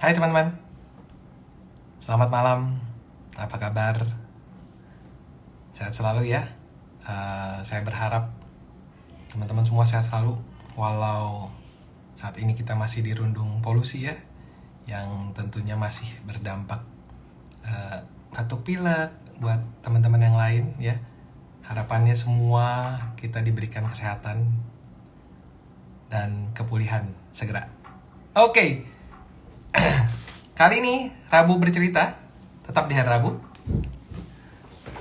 Hai teman-teman, selamat malam. Apa kabar? Sehat selalu ya. Saya berharap teman-teman semua sehat selalu. Walau saat ini kita masih dirundung polusi ya, yang tentunya masih berdampak batuk pilek buat teman-teman yang lain ya. Harapannya semua kita diberikan kesehatan dan kepulihan segera. Oke, kali ini Rabu bercerita, tetap di hari Rabu,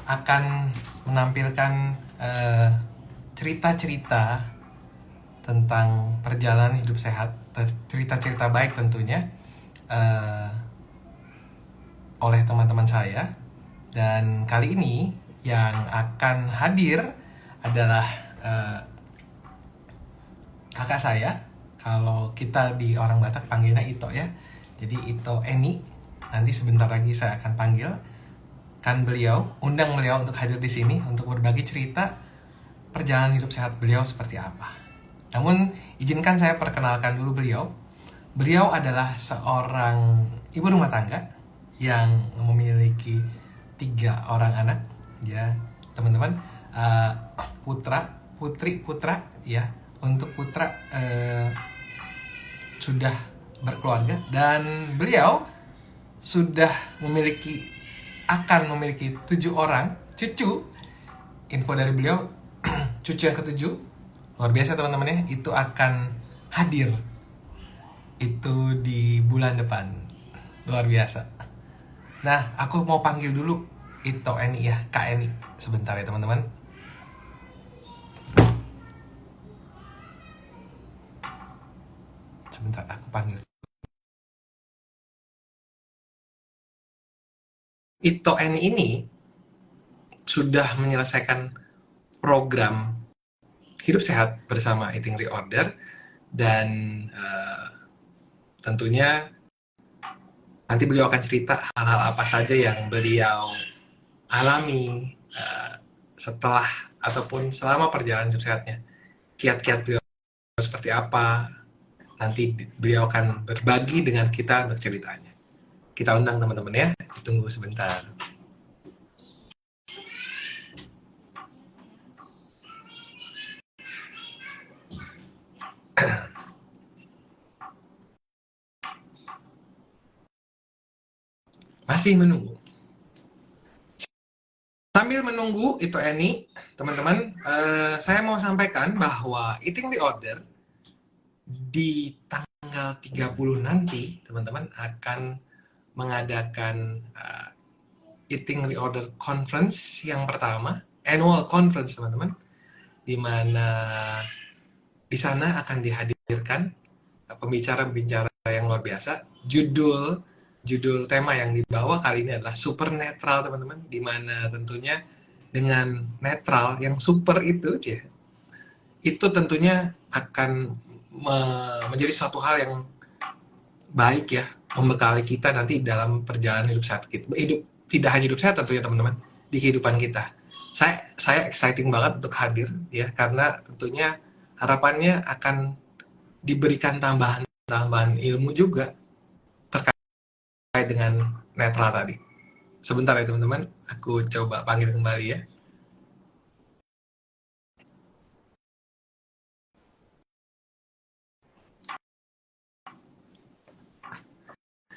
akan menampilkan cerita-cerita tentang perjalanan hidup sehat, cerita-cerita baik tentunya oleh teman-teman saya. Dan kali ini yang akan hadir adalah kakak saya. Kalau kita di orang Batak panggilnya Ito ya. Jadi Ito Eni. Nanti sebentar lagi saya akan panggil undang beliau untuk hadir di sini untuk berbagi cerita perjalanan hidup sehat beliau seperti apa. Namun izinkan saya perkenalkan dulu beliau. Beliau adalah seorang ibu rumah tangga yang memiliki 3 orang anak, ya teman-teman. Putra ya. Untuk putra sudah berkeluarga dan beliau akan memiliki 7 orang cucu. Info dari beliau, cucu yang ke-7 luar biasa teman-teman ya, itu akan hadir itu di bulan depan. Luar biasa. Nah, aku mau panggil dulu Ito Eni ya, Kak Eni. Sebentar ya teman-teman. Sebentar, aku panggil. Ito Eni ini sudah menyelesaikan program hidup sehat bersama Eating Reorder. Dan tentunya nanti beliau akan cerita hal-hal apa saja yang beliau alami setelah ataupun selama perjalanan hidup sehatnya. Kiat-kiat beliau seperti apa, nanti beliau akan berbagi dengan kita untuk ceritanya. Kita undang teman-teman ya, tunggu sebentar. Masih menunggu. Sambil menunggu itu Eni, teman-teman, saya mau sampaikan bahwa Eating Reorder di tanggal 30 nanti, teman-teman, akan mengadakan Eating Reorder Conference yang pertama, annual conference teman-teman, di mana di sana akan dihadirkan pembicara-pembicara yang luar biasa. Judul tema yang dibawa kali ini adalah super netral teman-teman, di mana tentunya dengan netral yang super itu tentunya akan menjadi suatu hal yang baik ya, membekali kita nanti dalam perjalanan hidup sehat kita. Tidak hanya hidup sehat tentunya teman-teman, di kehidupan kita. Saya exciting banget untuk hadir ya, karena tentunya harapannya akan diberikan tambahan ilmu juga terkait dengan netral tadi. Sebentar ya teman-teman, aku coba panggil kembali ya.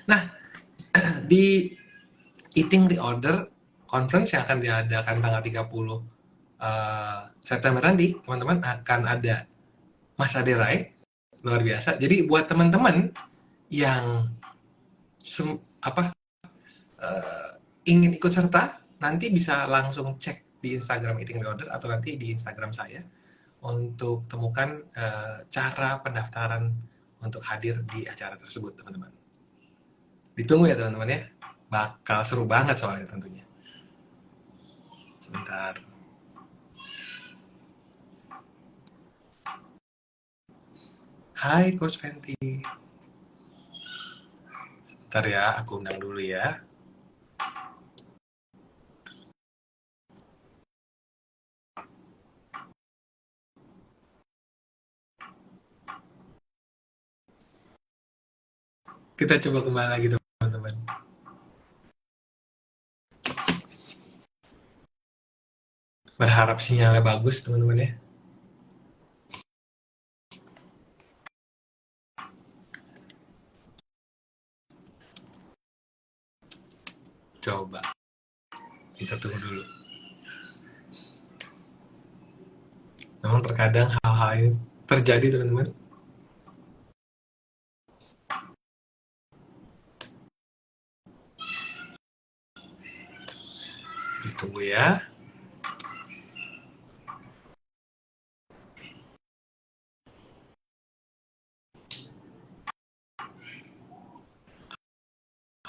Nah, di Eating Reorder Conference yang akan diadakan tanggal 30 September nanti, teman-teman, akan ada Mas Aderai, luar biasa. Jadi buat teman-teman yang ingin ikut serta, nanti bisa langsung cek di Instagram Eating Reorder atau nanti di Instagram saya untuk temukan cara pendaftaran untuk hadir di acara tersebut, teman-teman. Ditunggu ya teman-teman ya, bakal seru banget soalnya tentunya. Sebentar. Hai Coach Fenty. Sebentar ya, aku undang dulu ya. Kita coba kembali lagi teman-teman. Berharap sinyalnya bagus teman-teman ya. Coba kita tunggu dulu. Memang terkadang hal-hal ini terjadi teman-teman. Ditunggu ya.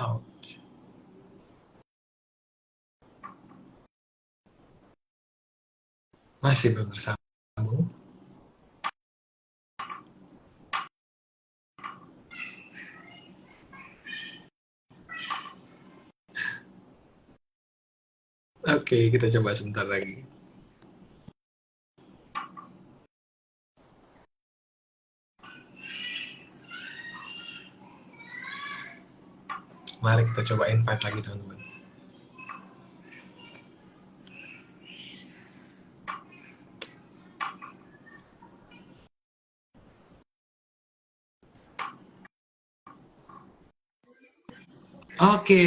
Oh. Masih belum tersambung. Oke, kita coba sebentar lagi. Mari kita coba invite lagi teman-teman. Oke.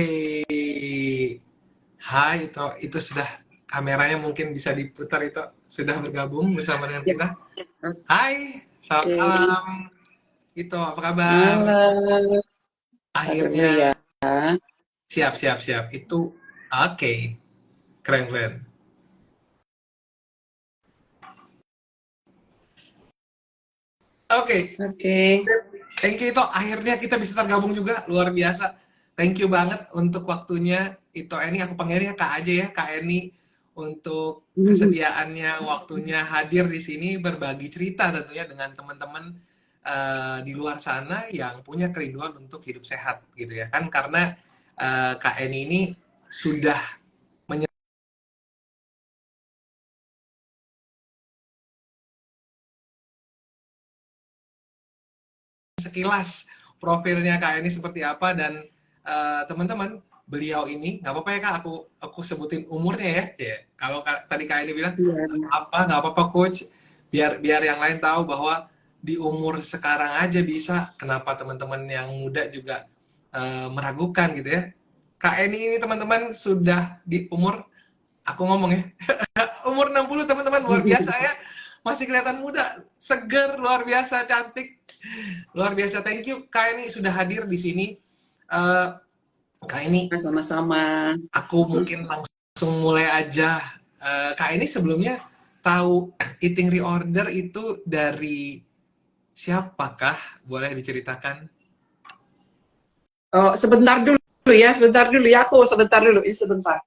Hai, itu sudah kameranya mungkin bisa diputar itu sudah bergabung bersama dengan kita. Hai, selamat malam. Itu apa kabar? Halo. Akhirnya Ya. siap. Itu oke. Keren. Oke. Thank you itu akhirnya kita bisa tergabung juga, luar biasa. Thank you banget untuk waktunya. Itu Eni, aku panggilnya Kak aja ya, Kak Eni, untuk kesediaannya, waktunya hadir di sini berbagi cerita tentunya dengan teman-teman di luar sana yang punya kerinduan untuk hidup sehat gitu ya kan, karena Kak Eni ini sudah sekilas profilnya Kak Eni seperti apa. Dan teman-teman, beliau ini nggak apa-apa ya Kak, aku sebutin umurnya ya. Kalau tadi Kak Eni bilang nggak apa-apa coach, biar yang lain tahu bahwa di umur sekarang aja bisa, kenapa teman-teman yang muda juga meragukan gitu ya. Kak Eni ini teman-teman sudah di umur, aku ngomong ya, umur 60 teman-teman, luar biasa ya. Masih kelihatan muda, seger, luar biasa, cantik. Luar biasa, thank you Kak Eni sudah hadir di sini. Kak Eni, Sama-sama. aku mungkin langsung mulai aja. Kak Eni sebelumnya tahu Eating Reorder itu dari siapakah? Boleh diceritakan? Oh, sebentar dulu ya, sebentar dulu, sebentar.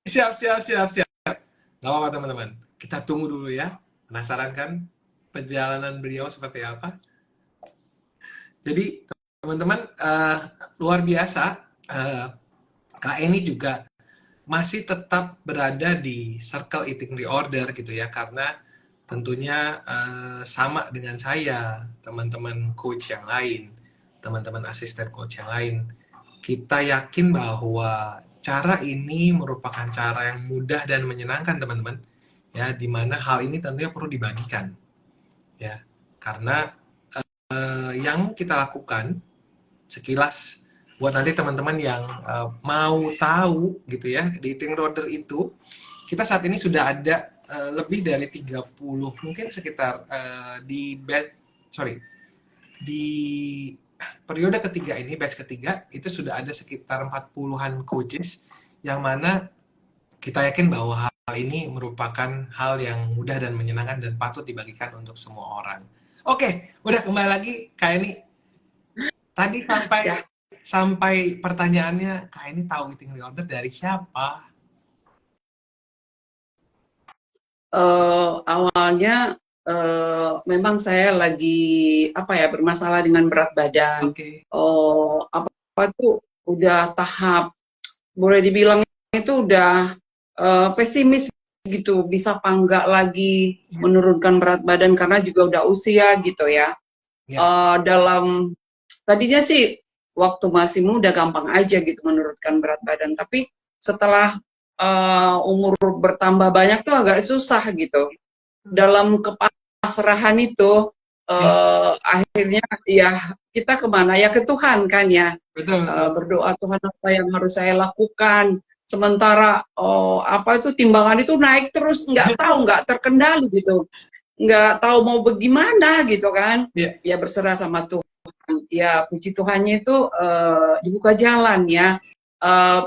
Siap. Gak apa-apa teman-teman, kita tunggu dulu ya. Penasaran kan perjalanan beliau seperti apa? Jadi teman-teman, luar biasa, Kak Eni juga masih tetap berada di circle Eating Reorder gitu ya, karena tentunya sama dengan saya, teman-teman coach yang lain, teman-teman asisten coach yang lain, kita yakin bahwa cara ini merupakan cara yang mudah dan menyenangkan teman-teman ya, dimana hal ini tentunya perlu dibagikan ya, karena yang kita lakukan sekilas buat nanti teman-teman yang mau tahu gitu ya, di Eating Reorder itu kita saat ini sudah ada lebih dari 30, mungkin sekitar di periode ketiga ini, batch ketiga, itu sudah ada sekitar 40-an coaches, yang mana kita yakin bahwa hal ini merupakan hal yang mudah dan menyenangkan dan patut dibagikan untuk semua orang. Oke, udah kembali lagi Kak Eni. Tadi sampai pertanyaannya, Kak Eni tahu Eating Reorder dari siapa? Awalnya memang saya lagi bermasalah dengan berat badan. Oke. Apa tuh udah tahap, boleh dibilang itu udah pesimis gitu, bisa apa enggak lagi menurunkan berat badan karena juga udah usia gitu ya. Ya, Dalam tadinya sih waktu masih muda gampang aja gitu menurunkan berat badan, tapi setelah umur bertambah banyak tuh agak susah gitu. Dalam kepasrahan itu yes, akhirnya ya kita kemana ya, ke Tuhan kan ya. betul betul. Berdoa, Tuhan apa yang harus saya lakukan, sementara apa itu timbangan itu naik terus, nggak tahu, nggak terkendali gitu, nggak tahu mau bagaimana gitu kan. Ya, Ya berserah sama Tuhan. Ya puji Tuhannya itu dibuka jalan ya. Eh,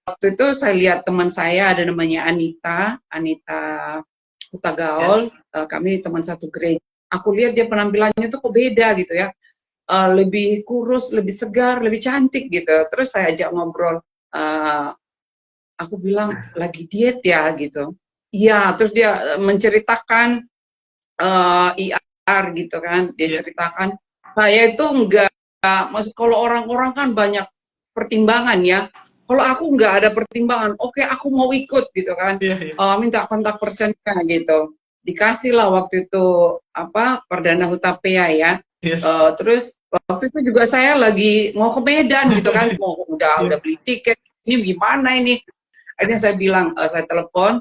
Waktu itu saya lihat teman saya ada namanya Anita, Anita yes. Hutagaol, kami teman satu gereja. Aku lihat dia penampilannya tuh kok beda gitu ya. Lebih kurus, lebih segar, lebih cantik gitu. Terus saya ajak ngobrol, uh, aku bilang lagi diet ya gitu. Iya, terus dia menceritakan IR gitu kan, dia Ya, ceritakan saya itu enggak, maksud kalau orang-orang kan banyak pertimbangan ya. Kalau aku nggak ada pertimbangan, oke aku mau ikut gitu kan. ya, ya. Minta kontak personnya gitu. Dikasih lah waktu itu apa Perdana Hutapea ya. Yes. Terus waktu itu juga saya lagi mau ke Medan gitu kan, mau udah Ya. beli tiket. Ini gimana ini? Akhirnya saya bilang, saya telepon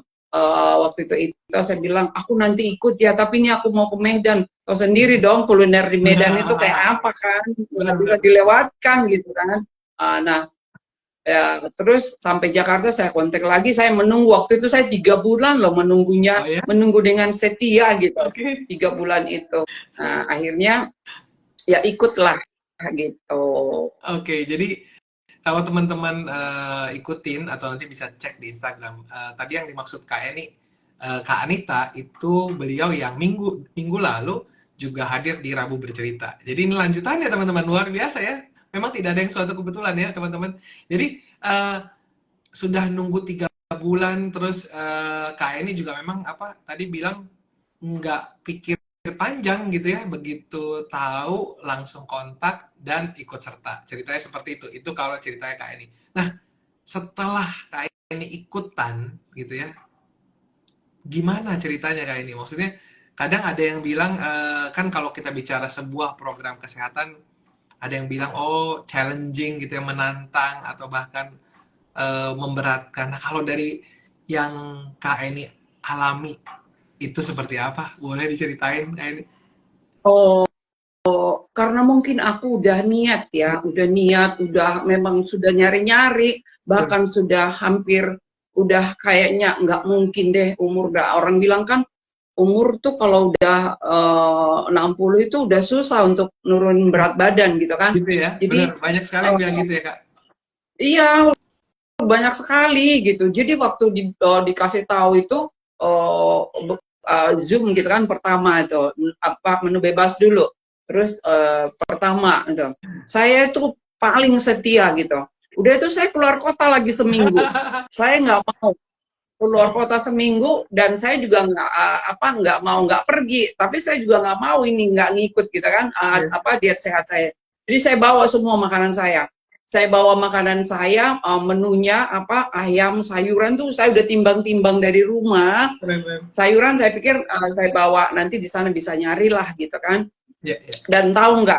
waktu itu saya bilang aku nanti ikut ya, tapi ini aku mau ke Medan. Tahu sendiri dong kuliner di Medan itu kayak apa kan, nggak bisa Benar-benar. dilewatkan gitu kan. Nah ya, terus sampai Jakarta saya kontak lagi, saya menunggu waktu itu saya 3 bulan loh menunggunya, Oh ya, menunggu dengan setia gitu, oke. 3 bulan itu. Nah akhirnya ya ikutlah gitu. Oke, jadi kalau teman-teman ikutin atau nanti bisa cek di Instagram, tadi yang dimaksud Kak Eni, Kak Anita itu beliau yang minggu minggu lalu juga hadir di Rabu Bercerita. Jadi ini lanjutannya teman-teman, luar biasa ya. Memang tidak ada yang suatu kebetulan ya teman-teman. Jadi sudah nunggu 3 bulan, terus Kak Eni juga memang apa tadi bilang nggak pikir panjang gitu ya, begitu tahu langsung kontak dan ikut serta. Ceritanya seperti itu. Itu kalau ceritanya Kak Eni. Nah, setelah Kak Eni ikutan gitu ya, gimana ceritanya Kak Eni? Maksudnya kadang ada yang bilang kan kalau kita bicara sebuah program kesehatan, ada yang bilang oh challenging gitu ya, menantang atau bahkan memberatkan. Nah, kalau dari yang Kak Eni alami itu seperti apa? Boleh diceritain Kak Eni? Oh, karena mungkin aku udah niat ya, udah niat, udah memang sudah nyari-nyari, Betul. bahkan sudah hampir, udah kayaknya nggak mungkin deh umur, udah orang bilang kan umur tuh kalau udah 60 itu udah susah untuk nurun berat badan gitu kan. Gitu ya, benar. Jadi Banyak sekali yang bilang eh, gitu ya, Kak. iya banyak sekali gitu. Jadi waktu dikasih tahu itu uh, Zoom gitu kan, pertama itu apa menu bebas dulu. Terus pertama itu saya itu paling setia gitu. Udah itu saya keluar kota lagi seminggu. Saya nggak mau keluar kota seminggu, dan saya juga nggak mau nggak pergi, tapi saya juga nggak mau ini nggak ngikut gitu kan, Iya, apa diet sehat saya. Jadi saya bawa semua makanan saya. Saya bawa makanan saya, menunya apa ayam, sayuran tuh saya udah timbang-timbang dari rumah. keren, keren. Sayuran saya pikir saya bawa nanti di sana bisa nyari lah gitu kan. Iya, iya. Dan tahu nggak,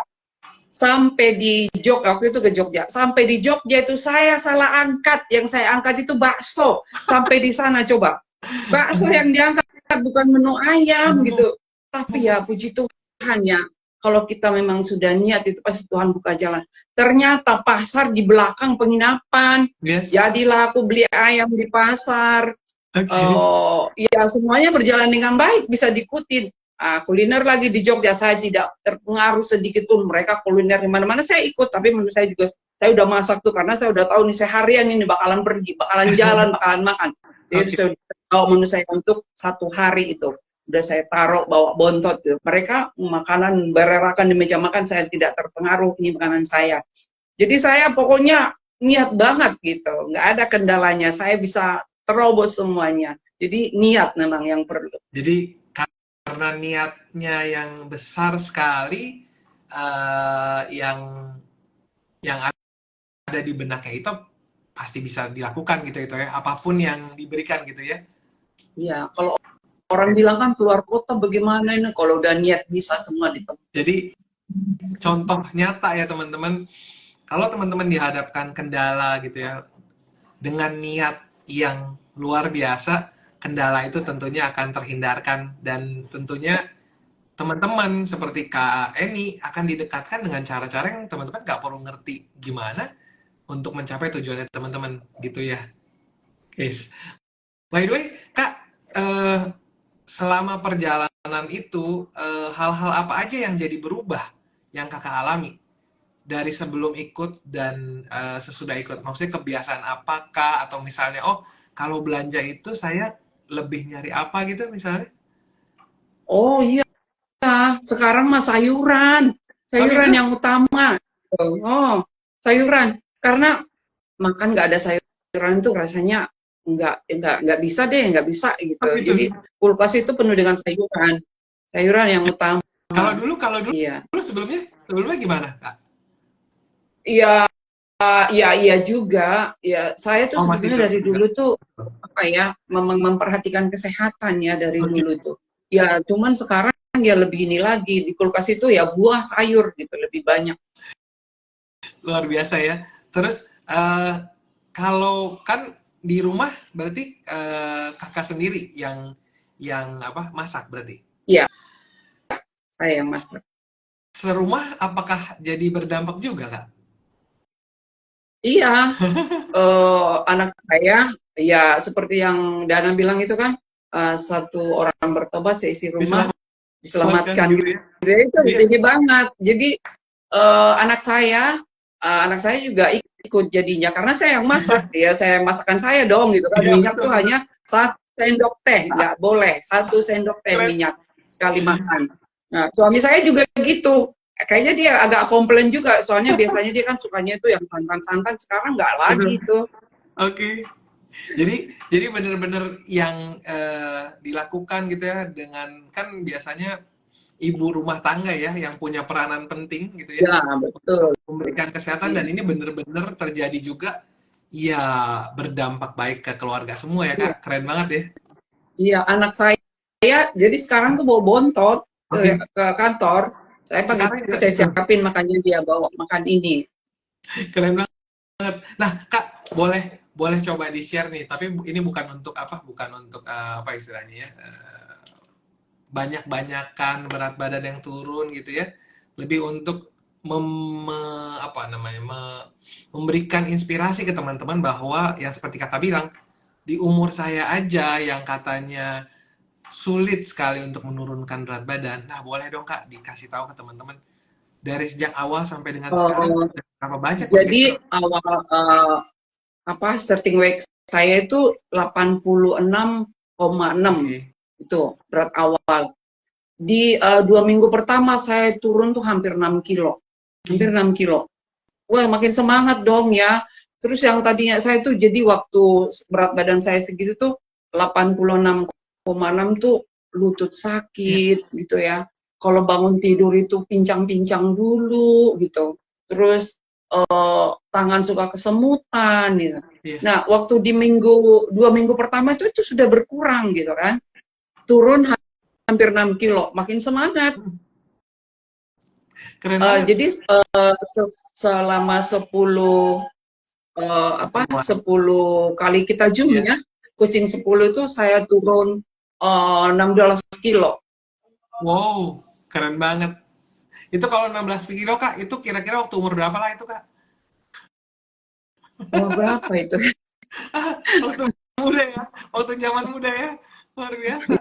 sampai di Jogja, waktu itu ke Jogja, sampai di Jogja itu saya salah angkat, yang saya angkat itu bakso. Sampai di sana coba, bakso yang diangkat bukan menu ayam gitu. Tapi ya puji Tuhan ya, kalau kita memang sudah niat itu pasti Tuhan buka jalan. Ternyata pasar di belakang penginapan, Yes. jadilah aku beli ayam di pasar. Oke. Ya semuanya berjalan dengan baik, bisa diikutin. Kuliner lagi di Jogja, saya tidak terpengaruh sedikit pun. Mereka kuliner di mana-mana saya ikut, tapi menurut saya juga saya udah masak tuh, karena saya udah tahu nih seharian ini bakalan pergi, bakalan jalan, bakalan makan. Jadi Oke. saya udah tahu menu saya untuk 1 hari itu. Udah saya taruh bawa bontot gitu. Mereka makanan bererakan di meja makan, saya tidak terpengaruh, ini makanan saya. Jadi saya pokoknya niat banget gitu, nggak ada kendalanya. Saya bisa terobos semuanya. Jadi niat memang yang perlu. Jadi karena niatnya yang besar sekali, yang ada di benaknya itu pasti bisa dilakukan gitu itu ya, apapun yang diberikan gitu ya. Ya, kalau orang bilang kan keluar kota bagaimana ini, kalau udah niat bisa semua ditempuh. Jadi contoh nyata ya teman-teman. Kalau teman-teman dihadapkan kendala gitu ya, dengan niat yang luar biasa, kendala itu tentunya akan terhindarkan dan tentunya teman-teman seperti Kak Eni akan didekatkan dengan cara-cara yang teman-teman nggak perlu ngerti gimana untuk mencapai tujuannya teman-teman gitu ya. Guys, by the way, Kak, eh, selama perjalanan itu hal-hal apa aja yang jadi berubah yang Kakak alami dari sebelum ikut dan sesudah ikut? Maksudnya kebiasaan apakah atau misalnya oh kalau belanja itu saya lebih nyari apa gitu misalnya? Oh iya, sekarang mah sayuran, Oh sayuran gitu? yang utama. Oh, sayuran. Karena makan nggak ada sayuran itu rasanya nggak bisa deh, nggak bisa Oh gitu. gitu. Jadi kulkas itu penuh dengan sayuran, sayuran yang utama. Kalau dulu Iya, sebelumnya gimana, Kak? iya, iya, iya juga. Ya, saya tuh Oh masih sebetulnya itu dari juga. dulu tuh apa ya, memperhatikan kesehatan ya dari Oke, dulu tuh. Ya, cuman sekarang ya lebih ini lagi di kulkas itu ya buah sayur gitu lebih banyak. luar biasa ya. Terus kalau kan di rumah berarti kakak sendiri yang apa masak berarti. Iya, saya yang masak. Serumah apakah jadi berdampak juga, Kak? Iya, anak saya ya seperti yang Dana bilang itu kan satu orang bertobat seisi rumah Diselamatkan diselamatkan gitu gitu. ya. Jadi itu Iya. tinggi banget. Jadi anak saya juga ikut jadinya karena saya yang masak ya saya masakan saya dong gitu kan Iya minyak betul tuh betul. hanya 1 sendok teh nggak boleh 1 sendok teh Keren. minyak sekali makan. Nah suami saya juga gitu kayaknya dia agak komplain juga soalnya biasanya dia kan sukanya itu yang santan-santan sekarang nggak lagi Betul. itu. Oke. Jadi benar-benar yang dilakukan gitu ya dengan kan biasanya ibu rumah tangga ya yang punya peranan penting gitu ya Ya betul. memberikan kesehatan dan Iya, ini benar-benar terjadi juga ya berdampak baik ke keluarga semua ya iya, Kak. Keren banget ya. iya. Anak saya jadi sekarang tuh bawa bontot Oke. ke kantor. Saya pagi Sekarang juga saya siapin makanya dia bawa makan ini. keren banget. Nah, Kak, boleh boleh coba di-share nih, tapi ini bukan untuk apa? Bukan untuk apa istilahnya ya? Banyak-banyakan berat badan yang turun gitu ya. Lebih untuk apa namanya? Memberikan inspirasi ke teman-teman bahwa yang seperti Kakak bilang, di umur saya aja yang katanya sulit sekali untuk menurunkan berat badan. Nah, boleh dong Kak dikasih tahu ke teman-teman dari sejak awal sampai dengan sekarang Uh, berapa banyak jadi bergeser. awal apa starting weight saya itu 86,6 Oke. itu berat awal. Di 2 minggu pertama saya turun tuh hampir 6 kilo, hampir Oke. 6 kilo. Wah makin semangat dong ya. Terus yang tadinya saya tuh jadi waktu berat badan saya segitu tuh 86,6 tuh lutut Ya, sakit gitu ya. Kalau bangun tidur itu pincang-pincang dulu gitu. Terus tangan suka kesemutan gitu. iya. Nah, waktu di 2 minggu pertama itu sudah berkurang gitu kan. Turun hampir 6 kilo, makin semangat. Keren banget. Jadi selama 10 kali kita zoom Iya. ya, coaching 10 itu saya turun 16 kilo. Wow, keren banget. Itu kalau 16 kilo Kak, itu kira-kira waktu umur berapa lah itu Kak? Oh, berapa itu? Waktu muda ya, waktu zaman muda ya. Luar biasa.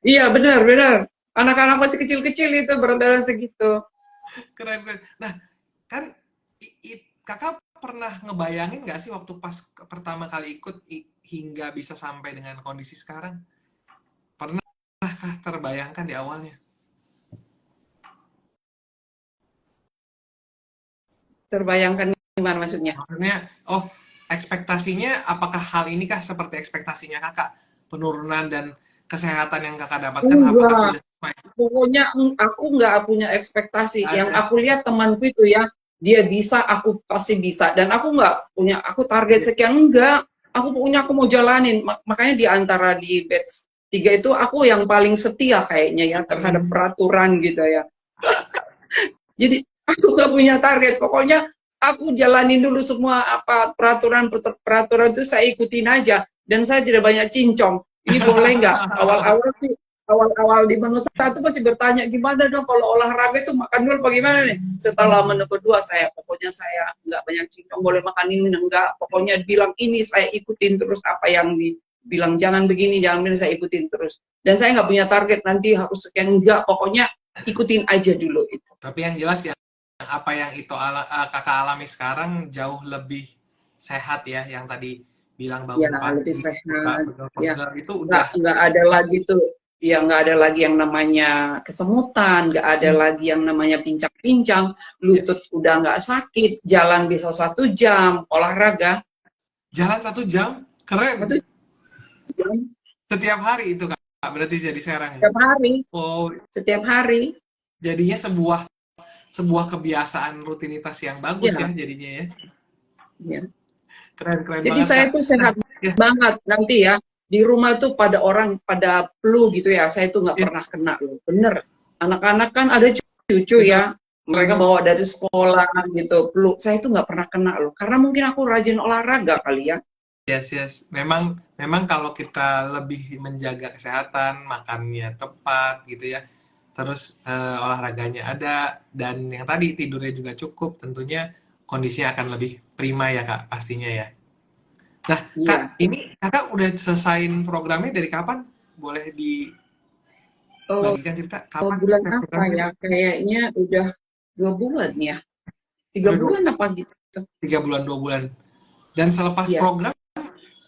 Iya, benar, benar. Anak-anak masih kecil-kecil itu berat badan segitu. Keren, keren. Nah, kan Kakak pernah ngebayangin nggak sih waktu pas pertama kali ikut hingga bisa sampai dengan kondisi sekarang? Pernahkah terbayangkan di awalnya? Terbayangkan gimana maksudnya? Maksudnya, oh ekspektasinya apakah hal ini kah seperti ekspektasinya Kakak? Penurunan dan kesehatan yang Kakak dapatkan apakah Enggak, sudah sesuai? pokoknya aku nggak punya ekspektasi. Yang Ada. aku lihat temanku itu ya, dia bisa, aku pasti bisa. Dan aku nggak punya, aku target Iya. sekian, enggak. Aku mau jalanin. Makanya di antara di batch 3 itu aku yang paling setia kayaknya ya terhadap Keren. peraturan gitu ya. Jadi aku nggak punya target. Pokoknya aku jalanin dulu semua apa peraturan itu saya ikutin aja. Dan saya tidak banyak cincong. Ini boleh nggak? Awal-awal sih, awal-awal di menu satu pasti bertanya gimana dong kalau olahraga itu makan dulu bagaimana nih? Setelah menu kedua pokoknya saya nggak banyak cincong, boleh makan ini enggak. Pokoknya bilang ini saya ikutin terus apa yang dibilang jangan begini saya ikutin terus. Dan saya nggak punya target nanti harus sekian enggak. Pokoknya ikutin aja dulu itu. Tapi yang jelas ya, apa yang itu kakak alami sekarang jauh lebih sehat ya, yang tadi bilang Ya bangun lebih pagi, buka sehat. Ya pegel-pegel itu udah. nggak ada lagi tuh. Ya nggak ada lagi yang namanya kesemutan, nggak ada lagi yang namanya pincang-pincang, Ya, lutut udah nggak sakit, jalan bisa 1 jam, olahraga jalan 1 jam, keren. 1 jam Setiap hari itu kak, berarti jadi serang ya. setiap hari, Oh, setiap hari. jadinya sebuah sebuah kebiasaan rutinitas yang bagus ya Ya, jadinya ya. ya. Keren keren Jadi banget saya kak. tuh Nah, sehat ya, banget nanti ya. Di rumah tuh pada orang pada flu gitu ya. Saya tuh nggak ya, pernah kena loh. Bener. Anak-anak kan ada cucu betul ya. Mereka betul. bawa dari sekolah gitu flu. Saya tuh nggak pernah kena loh. Karena mungkin aku rajin olahraga kali ya. Yes, yes. Memang, memang kalau kita lebih menjaga kesehatan, makannya tepat gitu ya, terus olahraganya ada, dan yang tadi tidurnya juga cukup, tentunya kondisinya akan lebih prima ya Kak, pastinya ya. Nah, Iya. Kak, ini Kakak udah selesaiin programnya dari kapan? Boleh Oh, dibagikan cerita kapan bulan selesai apa programnya? ya? Kayaknya udah 2 bulan ya. tiga Udah bulan apa gitu. 3 bulan, 2 bulan. Dan selepas Iya. program,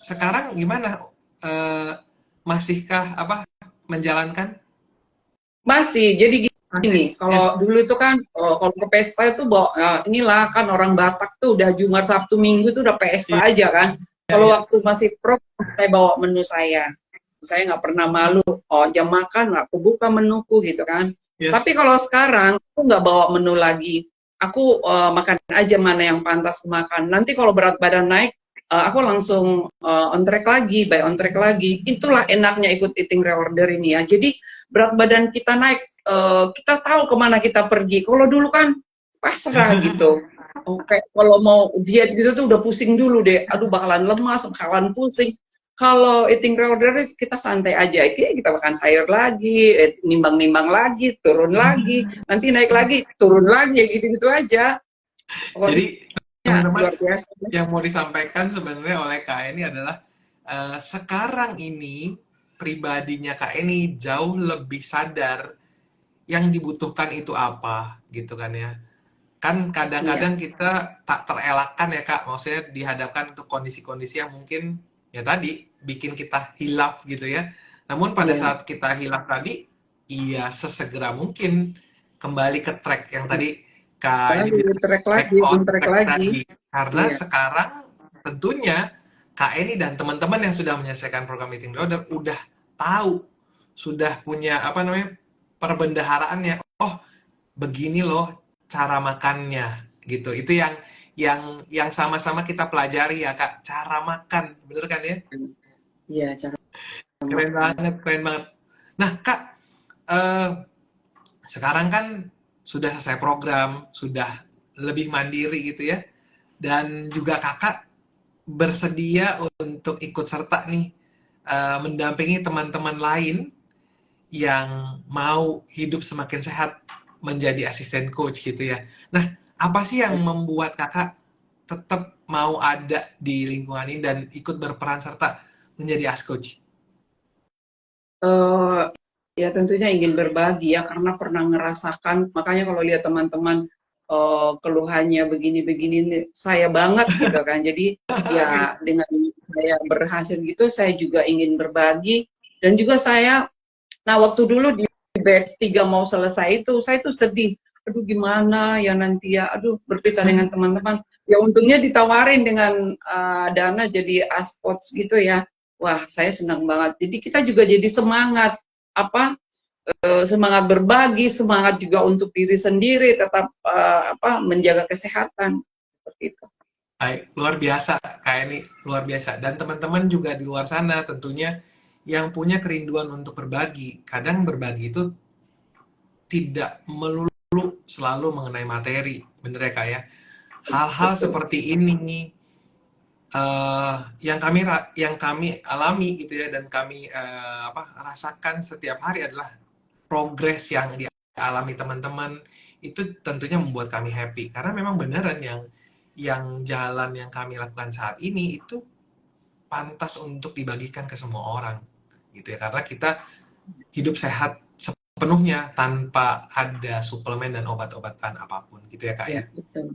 sekarang gimana? Eh, Masihkah apa menjalankan? Masih. Jadi Masih, gini, yes. kalau dulu itu kan kalau ke pesta itu bawa inilah kan orang Batak tuh udah Jumat Sabtu Minggu tuh udah pesta Iya, aja kan. iya, Kalau iya. waktu masih pro saya bawa menu saya. Saya nggak pernah malu. Oh jam makan aku buka menuku gitu kan. Yes. Tapi kalau sekarang aku nggak bawa menu lagi. Aku makan aja mana yang pantas makan. Nanti kalau berat badan naik, aku langsung on track lagi, by on track lagi. Itulah enaknya ikut eating reorder ini ya. Jadi berat badan kita naik, kita tahu kemana kita pergi. Kalau dulu kan pasrah gitu. Oke, kalau mau diet gitu tuh udah pusing dulu deh. Aduh bakalan lemas, bakalan pusing. Kalau eating reorder kita santai aja. Kita makan sayur lagi, nimbang-nimbang lagi, turun lagi, nanti naik lagi, turun lagi, gitu-gitu aja. Pokoknya Jadi teman-teman, luar biasa. yang mau disampaikan sebenarnya oleh Kak ini adalah sekarang ini pribadinya Kak ini jauh lebih sadar yang dibutuhkan itu apa gitu kan ya. Kan Iya, kadang-kadang kita tak terelakkan ya Kak, maksudnya dihadapkan untuk kondisi-kondisi yang mungkin ya tadi bikin kita hilaf gitu ya. Namun pada iya. saat kita hilaf tadi, iya sesegera mungkin kembali ke track yang tadi Kak ini Lagi, bilang, track back lagi, on on track track lagi. tadi. Karena Iya. sekarang tentunya Kak Eni dan teman-teman yang sudah menyelesaikan program Eating Disorder udah tahu, sudah punya apa namanya perbendaharaannya. Oh, begini loh cara makannya gitu. Itu yang sama-sama kita pelajari ya Kak, cara makan, bener kan ya? Iya, cara Keren makan. banget, keren banget. Nah Kak, eh, sekarang kan sudah selesai program, sudah lebih mandiri gitu ya, dan juga Kakak bersedia untuk ikut serta nih, mendampingi teman-teman lain yang mau hidup semakin sehat menjadi asisten coach gitu ya. Nah, apa sih yang membuat Kakak tetap mau ada di lingkungan ini dan ikut berperan serta menjadi as coach? Eh, ya tentunya ingin berbagi ya karena pernah ngerasakan. Makanya kalau lihat teman-teman keluhannya begini-begini saya banget gitu kan. Jadi Oke. ya dengan saya berhasil gitu saya juga ingin berbagi dan juga saya. Nah, waktu dulu di batch 3 mau selesai itu, saya tuh sedih. Aduh gimana ya nanti ya, aduh berpisah dengan teman-teman. Ya untungnya ditawarin dengan dana jadi askots gitu ya. Wah, saya senang banget. Jadi kita juga jadi semangat apa semangat berbagi, semangat juga untuk diri sendiri tetap apa menjaga kesehatan seperti itu. Baik, luar biasa, kayak ini luar biasa. Dan teman-teman juga di luar sana tentunya yang punya kerinduan untuk berbagi. Kadang berbagi itu tidak melulu selalu mengenai materi, bener ya Kak ya? Hal-hal seperti ini yang kami alami gitu ya, dan kami rasakan setiap hari adalah progres yang dialami teman-teman. Itu tentunya membuat kami happy karena memang beneran yang jalan yang kami lakukan saat ini itu pantas untuk dibagikan ke semua orang gitu ya, karena kita hidup sehat sepenuhnya tanpa ada suplemen dan obat-obatan apapun gitu ya Kak Ya, ya. betul.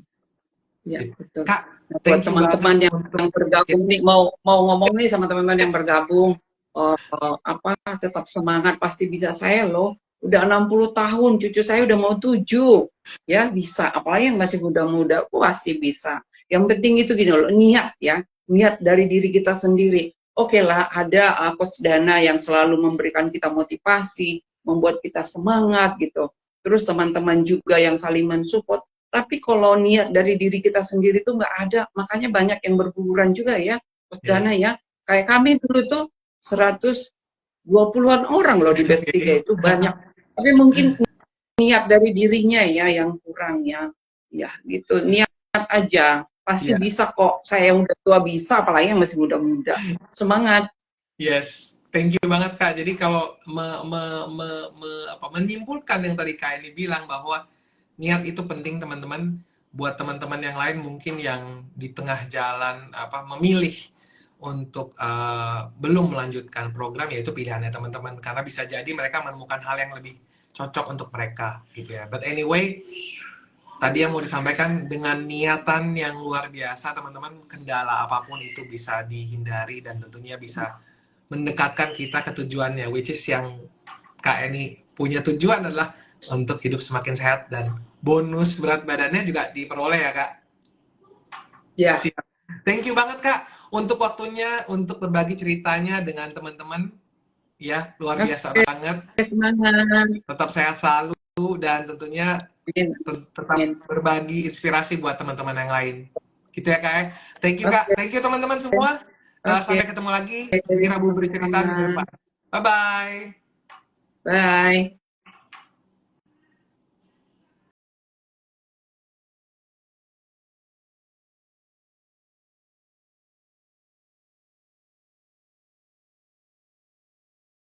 Ya, Sip. betul. Kak, Nah, buat thank you teman-teman banget yang bergabung nih, mau ngomong nih sama teman-teman yang bergabung, tetap semangat, pasti bisa. Saya loh, udah 60 tahun, cucu saya udah mau 7, ya bisa. Apalagi yang masih muda-muda, pasti bisa. Yang penting itu gini loh, niat ya, niat dari diri kita sendiri. Oke lah, ada Coach Dana yang selalu memberikan kita motivasi, membuat kita semangat gitu. Terus teman-teman juga yang saling mensupport. Tapi kalau niat dari diri kita sendiri tuh nggak ada, makanya banyak yang berguguran juga ya, Mas Dana yes. ya. Kayak kami dulu tuh 120-an orang loh di BES 3 itu banyak. Tapi mungkin niat dari dirinya ya yang kurang ya. Ya gitu, niat aja. Pasti Iya, bisa kok. Saya yang udah tua bisa, apalagi yang masih muda-muda. Semangat. yes. Thank you banget Kak. Jadi kalau menyimpulkan yang tadi Kak ini bilang bahwa niat itu penting teman-teman. Buat teman-teman yang lain mungkin yang di tengah jalan memilih untuk belum melanjutkan program, yaitu pilihannya teman-teman, karena bisa jadi mereka menemukan hal yang lebih cocok untuk mereka gitu ya. But anyway, tadi yang mau disampaikan, dengan niatan yang luar biasa teman-teman, kendala apapun itu bisa dihindari dan tentunya bisa mendekatkan kita ke tujuannya, which is yang Kak Eni punya tujuan adalah untuk hidup semakin sehat dan bonus berat badannya juga diperoleh ya Kak. Ya. Siap. Thank you banget Kak untuk waktunya, untuk berbagi ceritanya dengan teman-teman. Ya, luar biasa Oke, banget. semangat. Tetap sehat selalu dan tentunya Amin. tetap berbagi inspirasi buat teman-teman yang lain. Gitu ya Kak. Thank you Kak. Oke, Thank you teman-teman semua. oke. Sampai ketemu lagi di Rabu Bercerita minggu depan. Bye-bye. Bye.